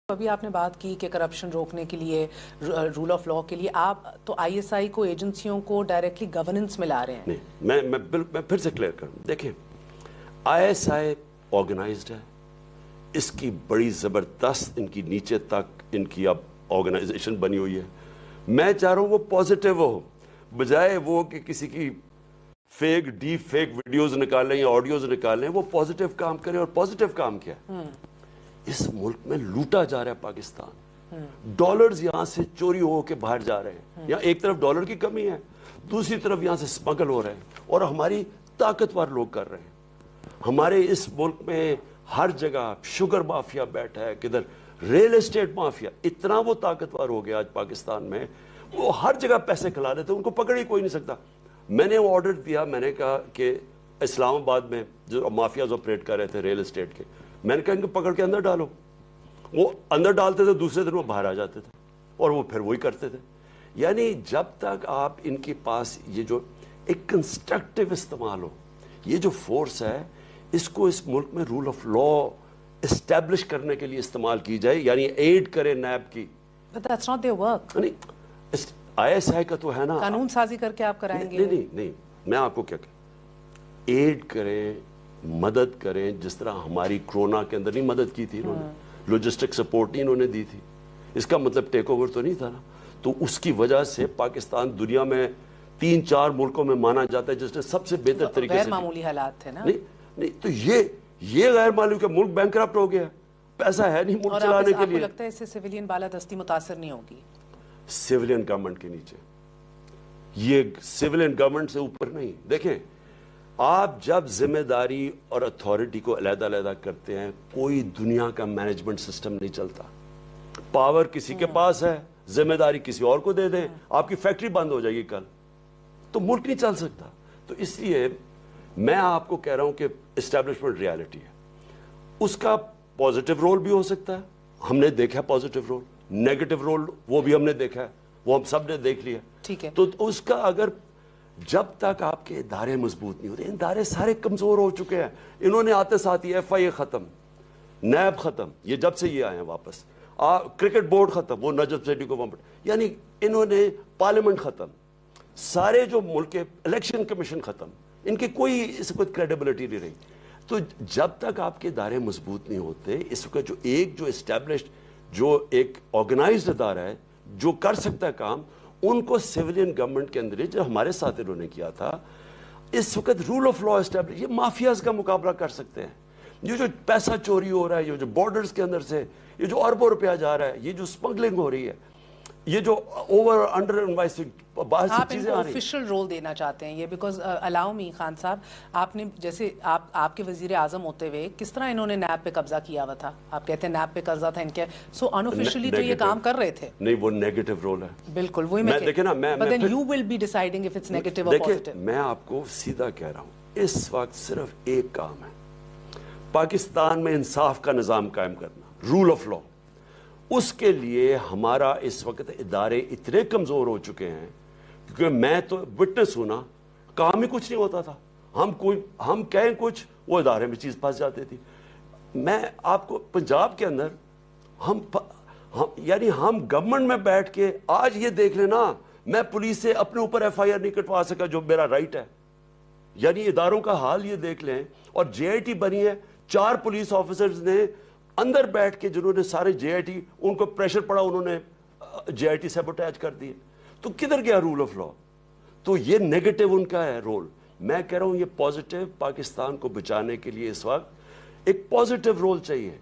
ابھی آپ نے بات کی کہ کرپشن روکنے کے لیے، رول آف لا کے لیے آپ تو آئی ایس آئی کو، ایجنسیوں کو ڈائریکٹلی گورننس میں لا رہے ہیں. نہیں، میں پھر سے کلیئر کروں. دیکھیں، آئی ایس آئی آرگنائزڈ ہے، اس کی بڑی زبردست ان کی نیچے تک ان کی اب آرگنائزیشن بنی ہوئی ہے. میں چاہ رہا ہوں وہ پازیٹیو ہو، بجائے وہ کہ کسی کی فیک ڈیپ فیک ویڈیوز نکالیں یا آڈیوز نکالیں. وہ پازیٹیو کام کریں. اور پازیٹیو کام کیا ہے؟ اس ملک میں لوٹا جا رہا ہے پاکستان. ڈالرز یہاں سے چوری ہو کے باہر جا رہے ہیں. یہاں ایک طرف ڈالر کی کمی ہے، دوسری طرف یہاں سے سمگل ہو رہے ہیں، اور ہماری طاقتور لوگ کر رہے ہیں. ہمارے اس ملک میں ہر جگہ شوگر مافیا بیٹھا ہے، کدھر ریل اسٹیٹ مافیا. اتنا وہ طاقتور ہو گیا آج پاکستان میں، وہ ہر جگہ پیسے کھلا رہے تھے، ان کو پکڑ ہی کوئی نہیں سکتا. میں نے وہ آرڈر دیا، میں نے کہا کہ اسلام آباد میں جو مافیاز آپریٹ کر رہے تھے ریل اسٹیٹ کے، میں نے کہا ان کو پکڑ کے اندر ڈالو. وہ اندر ڈالتے تھے، دوسرے دن وہ باہر آ جاتے تھے، اور وہ پھر وہی کرتے تھے. یعنی جب تک آپ ان کے پاس یہ جو ایک کنسٹرکٹیو استعمال ہو، یہ جو فورس ہے، اس کو اس ملک میں رول آف لا اسٹیبلش کرنے کے لیے استعمال کی جائے، یعنی ایڈ کرے نیب کی. But that's not their work. I S I کا تو ہے نا، قانون سازی کر کے آپ کرائیں گے. نہیں، میں آپ کو کیا کہ ایڈ کریں، مدد کریں. جس طرح ہماری کرونا کے اندر نہیں مدد کی تھی انہوں نے، لوجسٹک سپورٹ نہیں انہوں نے دی تھی. اس کا مطلب ٹیک اوور تو نہیں تھا نا. تو اس کی وجہ سے پاکستان دنیا میں 3-4 ملکوں میں مانا جاتا ہے جس نے سب سے بہتر طریقے سے. غیر معمولی حالات تھے نا. نہیں تو یہ غیر معلوم کہ ملک بینکرپٹ ہو گیا، پیسہ ہے نہیں ملک چلانے کے لیے. آپ کو لگتا ہے اس سے سویلین بالادستی متاثر نہیں ہوگی؟ سویلین گورنمنٹ کے نیچے، یہ سویلین گورنمنٹ سے اوپر نہیں. دیکھیں، آپ جب ذمہ داری اور اتھارٹی کو علیحدہ علیحدہ کرتے ہیں، کوئی دنیا کا مینجمنٹ سسٹم نہیں چلتا. پاور کسی کے پاس ہے، ذمہ داری کسی اور کو دے دیں، آپ کی فیکٹری بند ہو جائے گی کل، تو ملک نہیں چل سکتا. تو اس لیے میں آپ کو کہہ رہا ہوں کہ اسٹیبلشمنٹ ریالٹی ہے، اس کا پازیٹیو رول بھی ہو سکتا ہے. ہم نے دیکھا پازیٹیو رول، نیگیٹو رول وہ بھی ہم نے دیکھا ہے، وہ ہم سب نے دیکھ لیا. ٹھیک ہے. تو اس کا اگر جب تک آپ کے ادارے مضبوط نہیں ہوتے، ادارے سارے کمزور ہو چکے ہیں. انہوں نے آتے ساتھ ہی ایف آئی اے ختم، نیب ختم، یہ جب سے یہ آئے ہیں واپس، کرکٹ بورڈ ختم، وہ نجب سیٹھی کو وہاں، یعنی انہوں نے پارلیمنٹ ختم، سارے جو ملک کے الیکشن کمیشن ختم. ان کی کوئی اس وقت کریڈیبلٹی نہیں رہی. تو جب تک آپ کے ادارے مضبوط نہیں ہوتے، اس وقت جو اسٹیبلشڈ، جو ایک آرگنائزڈ ادارہ ہے جو کر سکتا ہے کام، ان کو سویلین گورنمنٹ کے اندر جو ہمارے ساتھ انہوں نے کیا تھا، اس وقت رول آف لا اسٹیبلش، یہ مافیاز کا مقابلہ کر سکتے ہیں. یہ جو پیسہ چوری ہو رہا ہے، یہ جو بارڈرز کے اندر سے یہ جو اربوں روپیہ جا رہا ہے، یہ جو اسمگلنگ ہو رہی ہے، یہ جو اوور انڈر انوائسنگ باہر سے چیزیں آ رہی ہیں. آپ آفیشیل رول دینا چاہتے ہیں یہ؟ بیکاز الاؤ می خان صاحب، آپ نے جیسے آپ کے وزیر اعظم ہوتے ہوئے کس طرح انہوں نے نیب پہ قبضہ کیا ہوا تھا؟ آپ کہتے ہیں نیب پہ قبضہ تھا ان کے، سو انآفیشیلی تو یہ کام کر رہے تھے. نہیں، وہ نیگیٹو رول ہے. بالکل وہی میں دیکھیں نا، but then you will be deciding if it's negative or positive. میں آپ کو سیدھا کہہ رہا ہوں، اس وقت صرف ایک کام ہے، پاکستان میں انصاف کا نظام قائم کرنا، رول آف لا. اس کے لیے ہمارا اس وقت ادارے اتنے کمزور ہو چکے ہیں، کیونکہ میں تو وٹنس ہوں نا، کام ہی کچھ نہیں ہوتا تھا. ہم کہیں کچھ، وہ ادارے میں چیز پھنس جاتی تھی. میں آپ کو پنجاب کے اندر یعنی ہم گورنمنٹ میں بیٹھ کے آج یہ دیکھ لینا، میں پولیس سے اپنے اوپر ایف آئی آر نہیں کٹوا سکا جو میرا رائٹ ہے. یعنی اداروں کا حال یہ دیکھ لیں. اور جے آئی ٹی بنی ہے، 4 پولیس آفیسرز نے اندر بیٹھ کے، جنہوں نے سارے جے آئی ٹی، ان کو پریشر پڑا، انہوں نے جے آئی ٹی سیبوٹیج کر دیے. تو کدھر گیا رول آف لا؟ تو یہ نیگیٹو ان کا ہے رول. میں کہہ رہا ہوں یہ پازیٹیو، پاکستان کو بچانے کے لیے اس وقت ایک پازیٹیو رول چاہیے.